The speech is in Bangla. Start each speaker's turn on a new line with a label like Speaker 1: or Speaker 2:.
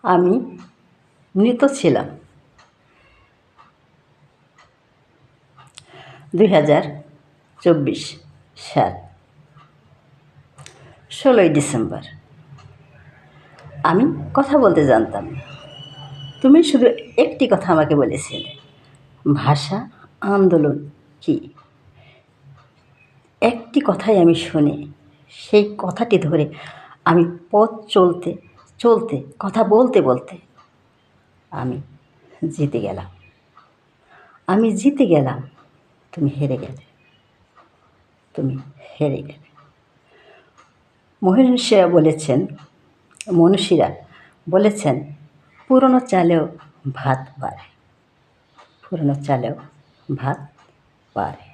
Speaker 1: আমি মৃত ছিলাম 2024 সাল 16ই ডিসেম্বর। আমি কথা বলতে জানতাম না। তুমি শুধু একটি কথা আমাকে বলেছিলে, ভাষা আন্দোলন কী। একটি কথাই আমি শুনি, সেই কথাটি ধরে আমি পথ চলতে চলতে কথা বলতে বলতে আমি জিতে গেলাম। আমি জিতে গেলাম, তুমি হেরে গেলে। তুমি হেরে গেলে। মনীষীরা বলেছেন পুরনো চালেও ভাত বাড়ে, পুরনো চালেও ভাত বাড়ে।